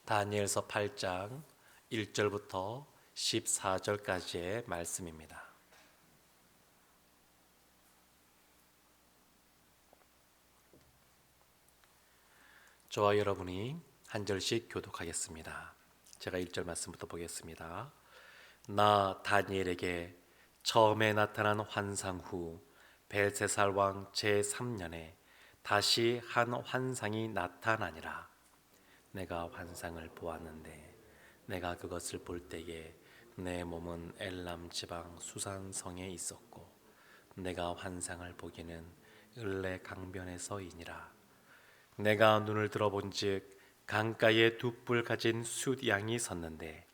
다니엘서 8장 1절부터 14절까지의 말씀입니다. 저와 여러분이 한 절씩 교독하겠습니다. 제가 1절 말씀부터 보겠습니다. 나 다니엘에게 처음에 나타난 환상 후 벨세살 왕 제3년에 다시 한 환상이 나타나니라. 내가 환상을 보았는데 내가 그것을 볼 때에 내 몸은 엘람 지방 수산성에 있었고 내가 환상을 보기는 을레 강변에서이니라. 내가 눈을 들어본즉 강가에 두 뿔 가진 숫양이 섰는데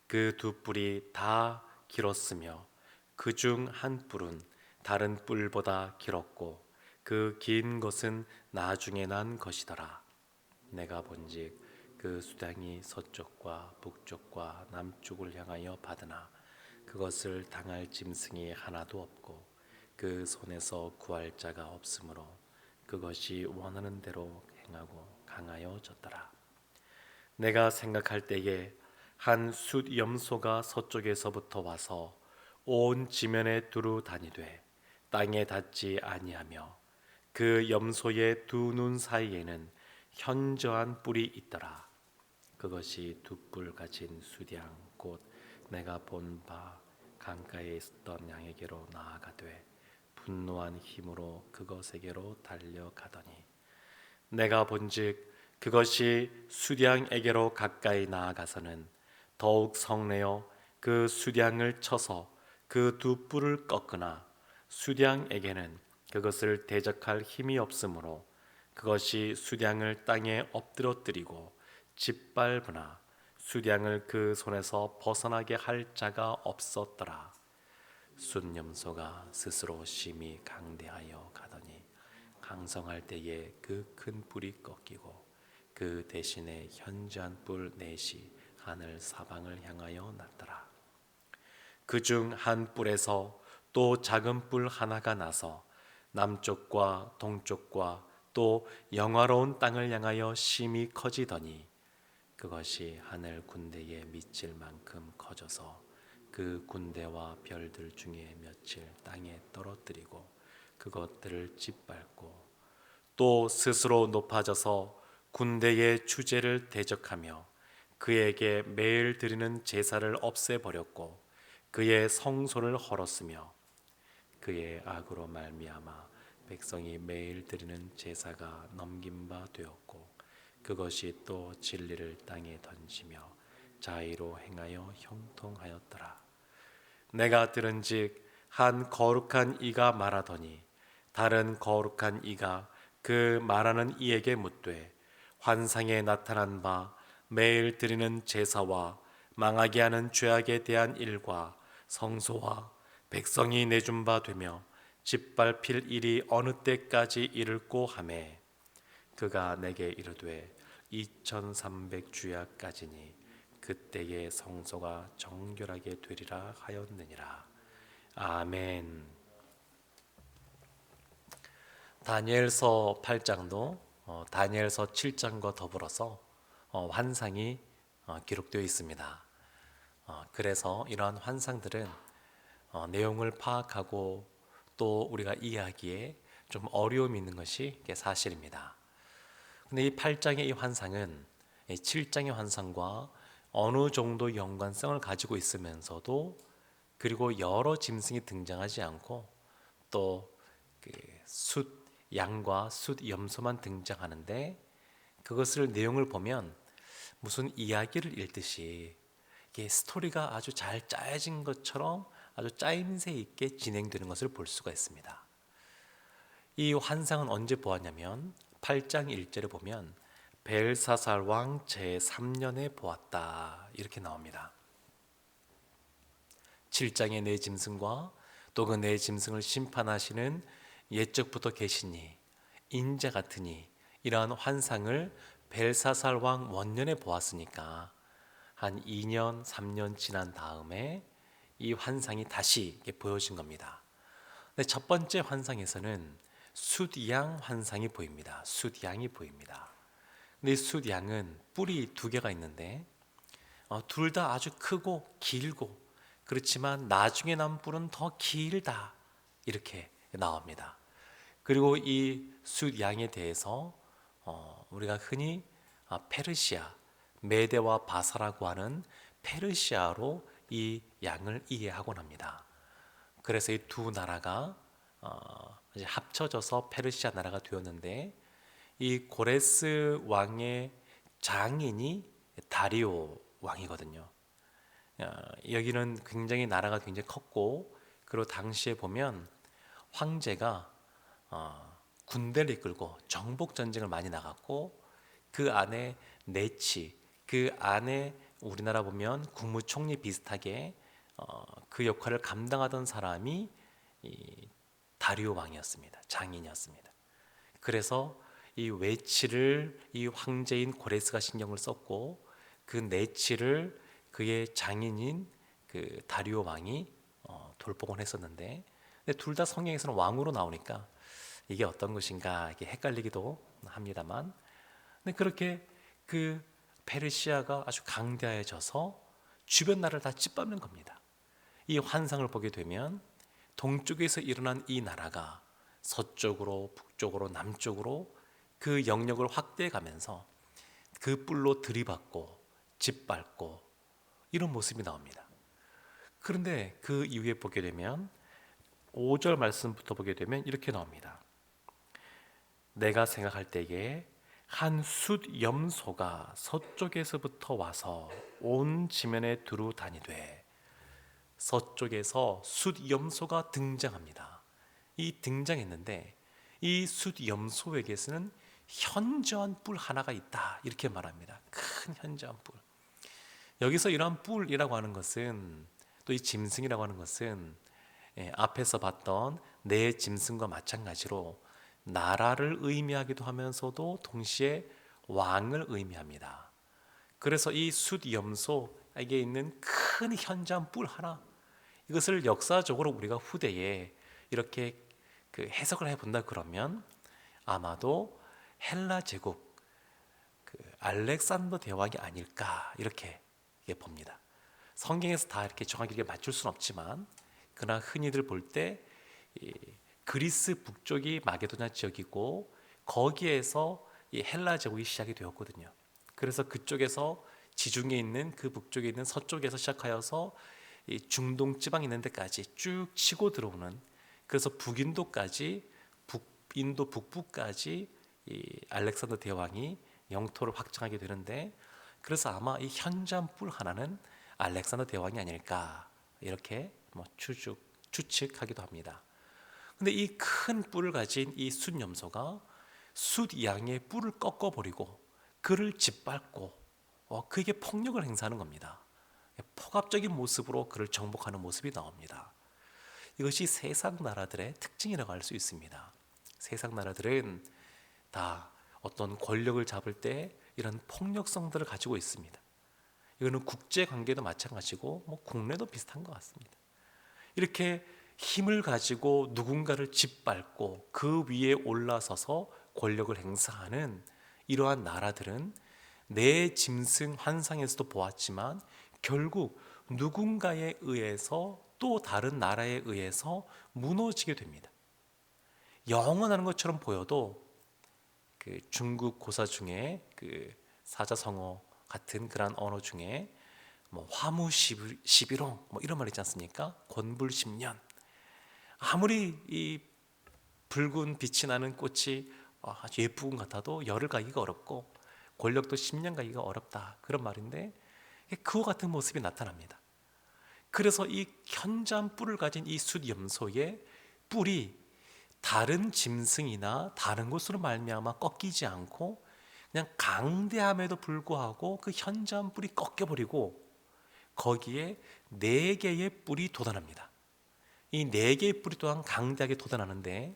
그 두 뿔이 다 길었으며 그 중 한 뿔은 다른 뿔보다 길었고 그 긴 것은 나중에 난 것이더라. 내가 본즉 그 수당이 서쪽과 북쪽과 남쪽을 향하여 받으나 그것을 당할 짐승이 하나도 없고 그 손에서 구할 자가 없으므로 그것이 원하는 대로 행하고 강하여졌더라. 내가 생각할 때에 한 숫염소가 서쪽에서부터 와서 온 지면에 두루 다니되 땅에 닿지 아니하며 그 염소의 두 눈 사이에는 현저한 뿔이 있더라. 그것이 두 뿔 가진 숫양 곧 내가 본 바 강가에 있었던 양에게로 나아가되 분노한 힘으로 그것에게로 달려가더니 내가 본즉 그것이 숫양에게로 가까이 나아가서는 더욱 성내어 그 숫양을 쳐서 그 두 뿔을 꺾으나 숫양에게는 그것을 대적할 힘이 없으므로 그것이 숫양을 땅에 엎드러뜨리고 짓밟으나 숫양을 그 손에서 벗어나게 할 자가 없었더라. 숫염소가 스스로 심히 강대하여 가더니 강성할 때에 그 큰 뿔이 꺾이고 그 대신에 현저한 뿔 넷이 하늘 사방을 향하여 났더라. 그 중 한 뿔에서 또 작은 뿔 하나가 나서 남쪽과 동쪽과 또 영화로운 땅을 향하여 심히 커지더니 그것이 하늘 군대에 미칠 만큼 커져서 그 군대와 별들 중에 며칠 땅에 떨어뜨리고 그것들을 짓밟고 또 스스로 높아져서 군대의 주제를 대적하며 그에게 매일 드리는 제사를 없애버렸고 그의 성소를 헐었으며 그의 악으로 말미암아 백성이 매일 드리는 제사가 넘긴 바 되었고 그것이 또 진리를 땅에 던지며 자의로 행하여 형통하였더라. 내가 들은즉 한 거룩한 이가 말하더니 다른 거룩한 이가 그 말하는 이에게 묻되 환상에 나타난 바 매일 드리는 제사와 망하게 하는 죄악에 대한 일과 성소와 백성이 내준 바 되며 짓밟힐 일이 어느 때까지 이를꼬 하매 그가 내게 이르되 2300주야까지니 그때의 성소가 정결하게 되리라 하였느니라. 아멘. 다니엘서 8장도 다니엘서 7장과 더불어서 환상이 기록되어 있습니다. 그래서 이러한 환상들은 내용을 파악하고 또 우리가 이해하기에 좀 어려움이 있는 것이 사실입니다. 근데 이 8장의 이 환상은 7장의 환상과 어느 정도 연관성을 가지고 있으면서도 그리고 여러 짐승이 등장하지 않고 또 숫 양과 숫 염소만 등장하는데 그것을 내용을 보면 무슨 이야기를 읽듯이 이게 스토리가 아주 잘 짜여진 것처럼 아주 짜임새 있게 진행되는 것을 볼 수가 있습니다. 이 환상은 언제 보았냐면 8장 1절에 보면 벨사살 왕 제3년에 보았다 이렇게 나옵니다. 7장의 네 짐승과 또 그 네 짐승을 심판하시는 옛적부터 계시니 인자 같으니 이러한 환상을 벨사살 왕 원년에 보았으니까 한 2년 3년 지난 다음에 이 환상이 다시 보여진 겁니다. 근데 첫 번째 환상에서는 숫양 환상이 보입니다. 숫양이 보입니다. 근데 이 숫양은 뿔이 두 개가 있는데 둘 다 아주 크고 길고, 그렇지만 나중에 난 뿔은 더 길다, 이렇게 나옵니다. 그리고 이 숫양에 대해서 우리가 흔히 페르시아, 메대와 바사라고 하는 페르시아로 이 양을 이해하곤 합니다. 그래서 이 두 나라가 이제 합쳐져서 페르시아 나라가 되었는데, 이 고레스 왕의 장인이 다리오 왕이거든요. 여기는 굉장히 나라가 굉장히 컸고, 그리고 당시에 보면 황제가 군대를 이끌고 정복 전쟁을 많이 나갔고, 그 안에 내치, 그 안에 우리나라 보면 국무총리 비슷하게 그 역할을 감당하던 사람이 이 다리오 왕이었습니다. 장인이었습니다. 그래서 이 외치를 이 황제인 고레스가 신경을 썼고, 그 내치를 그의 장인인 그 다리오 왕이 돌보곤 했었는데, 둘 다 성경에서는 왕으로 나오니까 이게 어떤 것인가 이게 헷갈리기도 합니다만, 근데 그렇게 그 페르시아가 아주 강대해져서 주변 나라를 다 짓밟는 겁니다. 이 환상을 보게 되면 동쪽에서 일어난 이 나라가 서쪽으로, 북쪽으로, 남쪽으로 그 영역을 확대해 가면서 그 뿔로 들이받고 짓밟고 이런 모습이 나옵니다. 그런데 그 이후에 보게 되면 5절 말씀부터 보게 되면 이렇게 나옵니다. 내가 생각할 때에 한 숫 염소가 서쪽에서부터 와서 온 지면에 두루 다니되. 서쪽에서 숫 염소가 등장합니다. 이 등장했는데 이 숫 염소에게서는 현저한 뿔 하나가 있다, 이렇게 말합니다. 큰 현저한 뿔. 여기서 이러한 뿔이라고 하는 것은, 또 이 짐승이라고 하는 것은 앞에서 봤던 내 짐승과 마찬가지로 나라를 의미하기도 하면서도 동시에 왕을 의미합니다. 그래서 이 숫 염소에게 있는 큰 현저한 뿔 하나, 이것을 역사적으로 우리가 후대에 이렇게 그 해석을 해본다 그러면 아마도 헬라 제국 그 알렉산더 대왕이 아닐까, 이렇게 봅니다. 성경에서 다 이렇게 정확하게 맞출 수는 없지만, 그러나 흔히들 볼 때 그리스 북쪽이 마게도냐 지역이고, 거기에서 이 헬라 제국이 시작이 되었거든요. 그래서 그쪽에서 지중해 있는 그 북쪽에 있는 서쪽에서 시작하여서 이 중동 지방 있는 데까지 쭉 치고 들어오는, 그래서 북인도까지, 북인도 북부까지 이 알렉산더 대왕이 영토를 확장하게 되는데, 그래서 아마 이 현저한 뿔 하나는 알렉산더 대왕이 아닐까, 이렇게 추측하기도 합니다. 근데 이 큰 뿔을 가진 이 숫 염소가 숫 양의 뿔을 꺾어버리고 그를 짓밟고 그에게 폭력을 행사하는 겁니다. 폭압적인 모습으로 그를 정복하는 모습이 나옵니다. 이것이 세상 나라들의 특징이라고 할 수 있습니다. 세상 나라들은 다 어떤 권력을 잡을 때 이런 폭력성들을 가지고 있습니다. 이거는 국제 관계도 마찬가지고 국내도 비슷한 것 같습니다. 이렇게 힘을 가지고 누군가를 짓밟고 그 위에 올라서서 권력을 행사하는 이러한 나라들은 내 짐승 환상에서도 보았지만 결국 누군가에 의해서, 또 다른 나라에 의해서 무너지게 됩니다. 영원하는 것처럼 보여도 그 중국 고사 중에 그 사자성어 같은 그런 언어 중에 화무십일홍 이런 말 있지 않습니까? 권불십년. 아무리 이 붉은 빛이 나는 꽃이 아주 예쁜 것 같아도 열을 가기가 어렵고 권력도 10년 가기가 어렵다, 그런 말인데 그와 같은 모습이 나타납니다. 그래서 이 현저한 뿔을 가진 이 숫 염소의 뿔이 다른 짐승이나 다른 것으로 말미암아 꺾이지 않고 그냥 강대함에도 불구하고 그 현저한 뿔이 꺾여버리고 거기에 4개의 뿔이 돋아납니다. 이 4개의 뿔이 또한 강대하게 돋아나는데,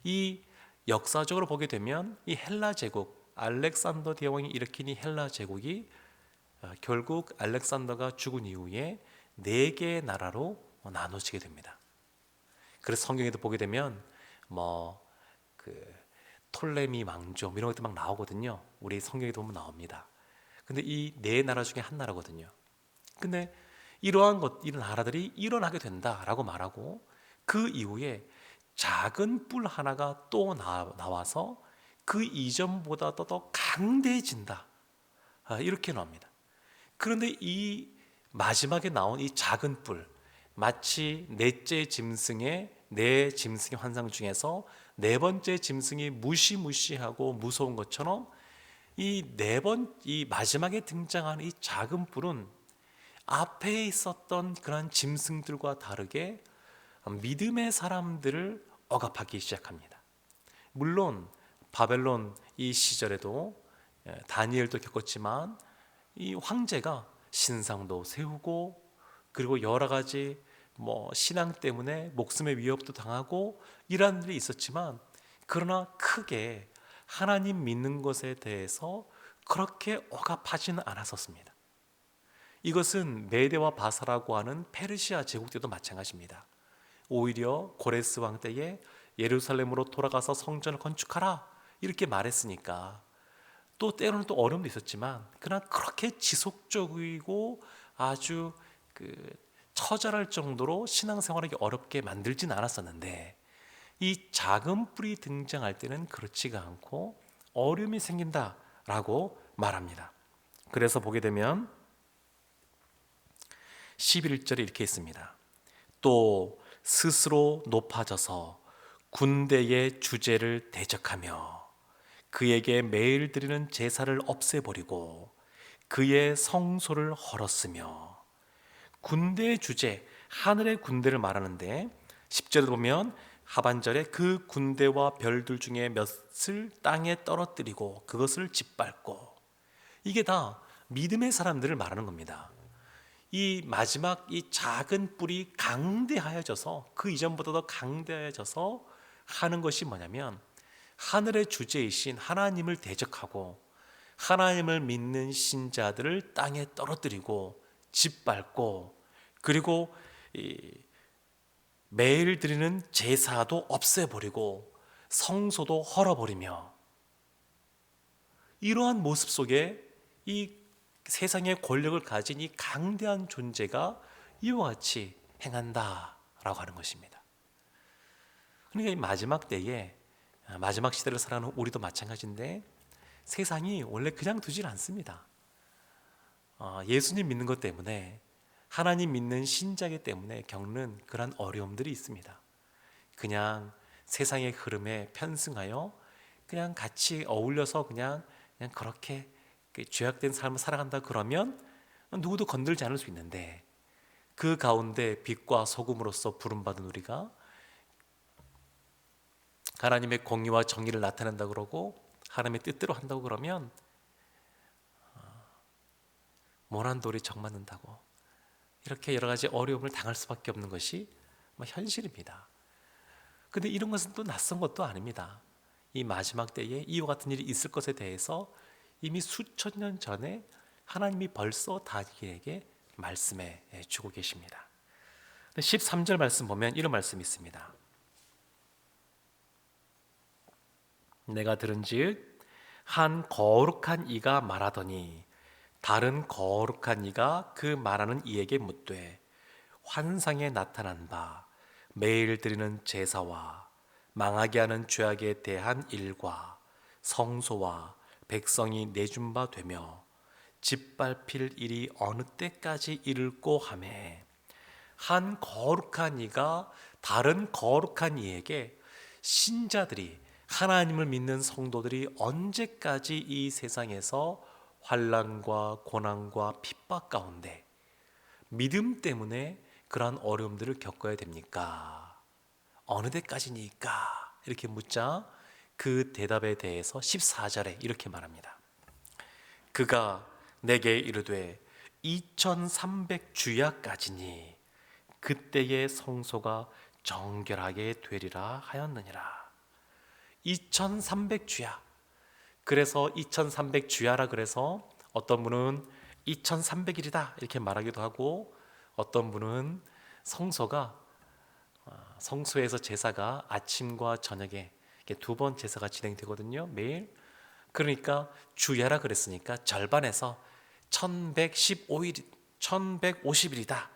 이 역사적으로 보게 되면 이 헬라 제국, 알렉산더 대왕이 일으킨 이 헬라 제국이 결국 알렉산더가 죽은 이후에 4개의 나라로 나눠지게 됩니다. 그래서 성경에도 보게 되면 그 톨레미 왕조 이런 것도 막 나오거든요. 우리 성경에도 보면 나옵니다. 근데 이 네 나라 중에 한 나라거든요. 근데 이러한 이런 나라들이 일어나게 된다라고 말하고 그 이후에 작은 뿔 하나가 또 나와서 그 이전보다 더 강대해진다. 이렇게 나옵니다. 그런데 이 마지막에 나온 이 작은 뿔, 마치 넷째 짐승의 네 짐승의 환상 중에서 네 번째 짐승이 무시무시하고 무서운 것처럼 이 마지막에 등장하는 이 작은 뿔은 앞에 있었던 그런 짐승들과 다르게 믿음의 사람들을 억압하기 시작합니다. 물론 바벨론 이 시절에도 다니엘도 겪었지만 이 황제가 신상도 세우고 그리고 여러 가지 신앙 때문에 목숨의 위협도 당하고 이러한 일이 있었지만 그러나 크게 하나님 믿는 것에 대해서 그렇게 억압하지는 않았었습니다. 이것은 메대와 바사라고 하는 페르시아 제국 때도 마찬가지입니다. 오히려 고레스 왕 때에 예루살렘으로 돌아가서 성전을 건축하라 이렇게 말했으니까 또 때로는 또 어려움도 있었지만 그러나 그렇게 지속적이고 아주 처절할 정도로 신앙생활하기 어렵게 만들진 않았었는데 이 작은 뿔이 등장할 때는 그렇지가 않고 어려움이 생긴다라고 말합니다. 그래서 보게 되면 11절에 이렇게 있습니다. 또 스스로 높아져서 군대의 주제를 대적하며 그에게 매일 드리는 제사를 없애버리고 그의 성소를 헐었으며 군대의 주제, 하늘의 군대를 말하는데 10절에 보면 하반절에 그 군대와 별들 중에 몇을 땅에 떨어뜨리고 그것을 짓밟고 이게 다 믿음의 사람들을 말하는 겁니다. 이 마지막 이 작은 뿔이 강대하여져서 그 이전보다 더 강대하여져서 하는 것이 뭐냐면 하늘의 주제이신 하나님을 대적하고 하나님을 믿는 신자들을 땅에 떨어뜨리고 짓밟고 그리고 매일 드리는 제사도 없애버리고 성소도 헐어버리며 이러한 모습 속에 이 세상의 권력을 가진 이 강대한 존재가 이와 같이 행한다라고 하는 것입니다. 그러니까 이 마지막 때에 마지막 시대를 살아가는 우리도 마찬가지인데 세상이 원래 그냥 두질 않습니다. 예수님 믿는 것 때문에 하나님 믿는 신자이기 때문에 겪는 그런 어려움들이 있습니다. 그냥 세상의 흐름에 편승하여 그냥 같이 어울려서 그냥 그렇게 죄악된 삶을 살아간다 그러면 누구도 건들지 않을 수 있는데 그 가운데 빛과 소금으로서 부름받은 우리가 하나님의 공의와 정의를 나타낸다 그러고 하나님의 뜻대로 한다고 그러면 모난 돌이 정 맞는다고 이렇게 여러 가지 어려움을 당할 수밖에 없는 것이 현실입니다. 그런데 이런 것은 또 낯선 것도 아닙니다. 이 마지막 때에 이와 같은 일이 있을 것에 대해서 이미 수천 년 전에 하나님이 벌써 다니엘에게 말씀해 주고 계십니다. 13절 말씀 보면 이런 말씀이 있습니다. 내가 들은즉 한 거룩한 이가 말하더니 다른 거룩한 이가 그 말하는 이에게 묻되 환상에 나타난 바 매일 드리는 제사와 망하게 하는 죄악에 대한 일과 성소와 백성이 내준 바 되며 짓밟힐 일이 어느 때까지 이를꼬 하매 한 거룩한 이가 다른 거룩한 이에게 신자들이 하나님을 믿는 성도들이 언제까지 이 세상에서 환난과 고난과 핍박 가운데 믿음 때문에 그러한 어려움들을 겪어야 됩니까? 어느 때까지니까? 이렇게 묻자 그 대답에 대해서 14절에 이렇게 말합니다. 그가 내게 이르되 2300주야까지니 그때의 성소가 정결하게 되리라 하였느니라. 2300주야. 그래서 2300주야라 그래서 어떤 분은 2300일이다 이렇게 말하기도 하고 어떤 분은 성소에서 제사가 아침과 저녁에 이렇게 2번 제사가 진행되거든요. 매일. 그러니까 주야라 그랬으니까 절반에서 1115일, 1150일이다.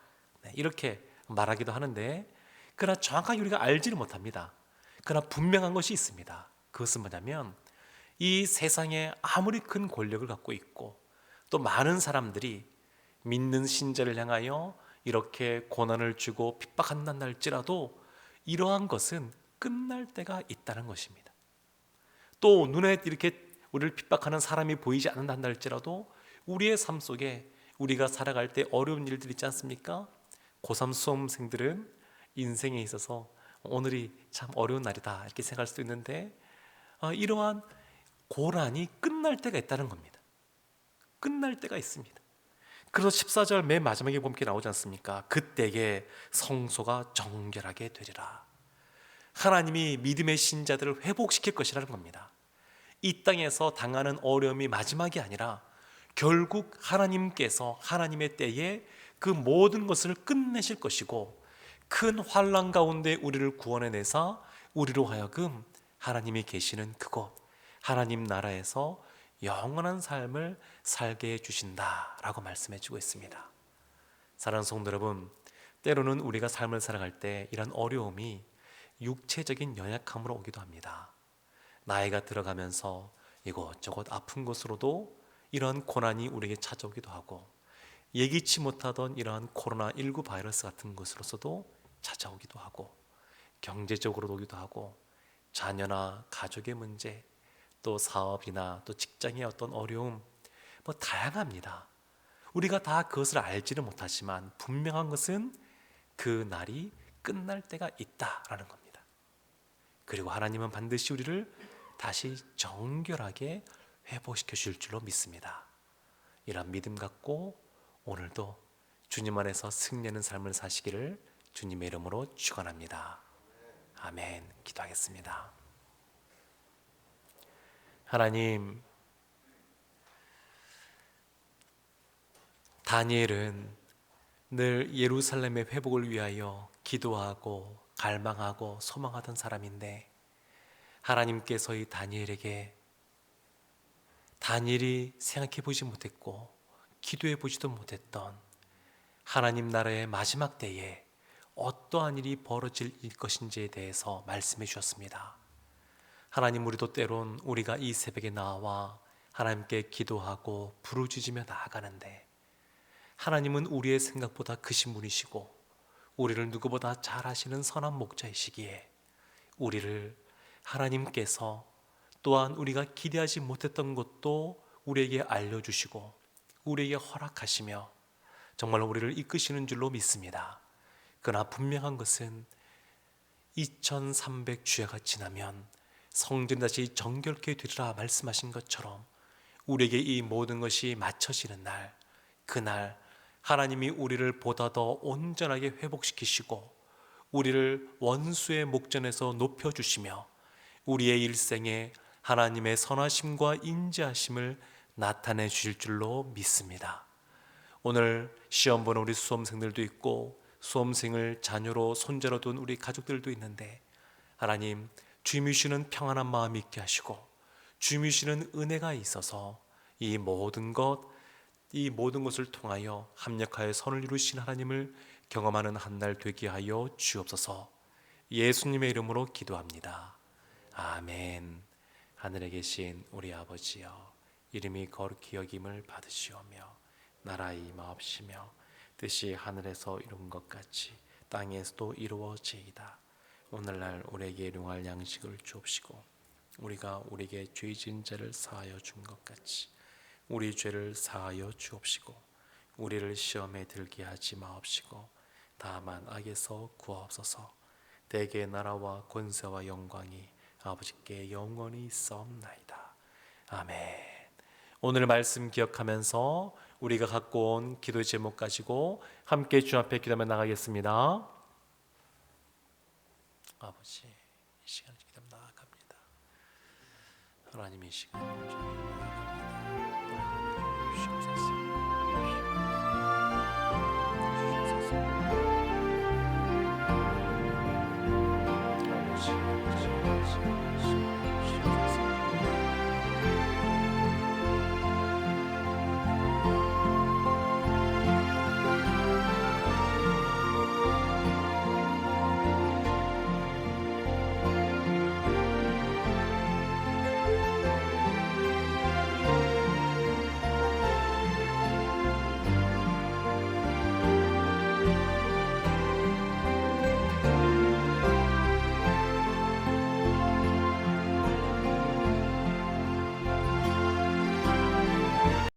이렇게 말하기도 하는데, 그러나 정확하게 우리가 알지를 못합니다. 그러나 분명한 것이 있습니다. 그것은 뭐냐면 이 세상에 아무리 큰 권력을 갖고 있고 또 많은 사람들이 믿는 신자를 향하여 이렇게 고난을 주고 핍박한다 할지라도 이러한 것은 끝날 때가 있다는 것입니다. 또 눈에 이렇게 우리를 핍박하는 사람이 보이지 않는다 할지라도 우리의 삶 속에 우리가 살아갈 때 어려운 일들 있지 않습니까? 고3 수험생들은 인생에 있어서 오늘이 참 어려운 날이다 이렇게 생각할 수도 있는데, 이러한 고난이 끝날 때가 있다는 겁니다. 끝날 때가 있습니다. 그래서 14절 맨 마지막에 보면 이렇게 나오지 않습니까? 그때에 성소가 정결하게 되리라. 하나님이 믿음의 신자들을 회복시킬 것이라는 겁니다. 이 땅에서 당하는 어려움이 마지막이 아니라 결국 하나님께서 하나님의 때에 그 모든 것을 끝내실 것이고, 큰 환난 가운데 우리를 구원해내사 우리로 하여금 하나님이 계시는 그곳 하나님 나라에서 영원한 삶을 살게 해주신다라고 말씀해주고 있습니다. 사랑하는 성도 여러분, 때로는 우리가 삶을 살아갈 때 이런 어려움이 육체적인 연약함으로 오기도 합니다. 나이가 들어가면서 이곳저곳 아픈 곳으로도 이런 고난이 우리에게 찾아오기도 하고, 예기치 못하던 이러한 코로나19 바이러스 같은 것으로서도 찾아오기도 하고, 경제적으로 오기도 하고, 자녀나 가족의 문제, 또 사업이나 또 직장의 어떤 어려움, 다양합니다. 우리가 다 그것을 알지는 못하지만 분명한 것은 그 날이 끝날 때가 있다라는 겁니다. 그리고 하나님은 반드시 우리를 다시 정결하게 회복시켜 주실 줄로 믿습니다. 이런 믿음 갖고 오늘도 주님 안에서 승리하는 삶을 사시기를 주님의 이름으로 축원합니다. 아멘. 기도하겠습니다. 하나님, 다니엘은 늘 예루살렘의 회복을 위하여 기도하고 갈망하고 소망하던 사람인데, 하나님께서 이 다니엘에게 다니엘이 생각해 보지 못했고 기도해 보지도 못했던 하나님 나라의 마지막 때에 어떠한 일이 벌어질 것인지에 대해서 말씀해 주셨습니다. 하나님, 우리도 때론 우리가 이 새벽에 나와 하나님께 기도하고 부르짖으며 나아가는데, 하나님은 우리의 생각보다 크신 분이시고 우리를 누구보다 잘 아시는 선한 목자이시기에 우리를 하나님께서 또한 우리가 기대하지 못했던 것도 우리에게 알려주시고 우리에게 허락하시며 정말로 우리를 이끄시는 줄로 믿습니다. 그러나 분명한 것은 2300주야가 지나면 성전 다시 정결케 되리라 말씀하신 것처럼 우리에게 이 모든 것이 맞춰지는 날, 그날 하나님이 우리를 보다 더 온전하게 회복시키시고 우리를 원수의 목전에서 높여주시며 우리의 일생에 하나님의 선하심과 인자하심을 나타내 주실 줄로 믿습니다. 오늘 시험 보는 우리 수험생들도 있고 수험생을 자녀로 손자로 둔 우리 가족들도 있는데, 하나님, 주님이 주시는 평안한 마음 있게 하시고 주님이 주시는 은혜가 있어서 이 모든 것을 통하여 합력하여 선을 이루신 하나님을 경험하는 한 날 되게 하여 주옵소서. 예수님의 이름으로 기도합니다. 아멘. 하늘에 계신 우리 아버지여, 이름이 거룩히 여김을 받으시오며 나라의 임하옵시며 뜻이 하늘에서 이룬 것 같이 땅에서도 이루어지이다. 오늘날 우리에게 일용할 양식을 주옵시고 우리가 우리에게 죄 지은 자를 사하여 준 것 같이 우리 죄를 사하여 주옵시고 우리를 시험에 들게 하지 마옵시고 다만 악에서 구하옵소서. 대개 나라와 권세와 영광이 아버지께 영원히 있사옵나이다. 아멘. 오늘 말씀 기억하면서 우리가 갖고 온 기도의 제목 가지고 함께 주 앞에 기도하며 나가겠습니다. 아버지, 이 시간에 기도하며 나아갑니다. 하나님, 이 시간에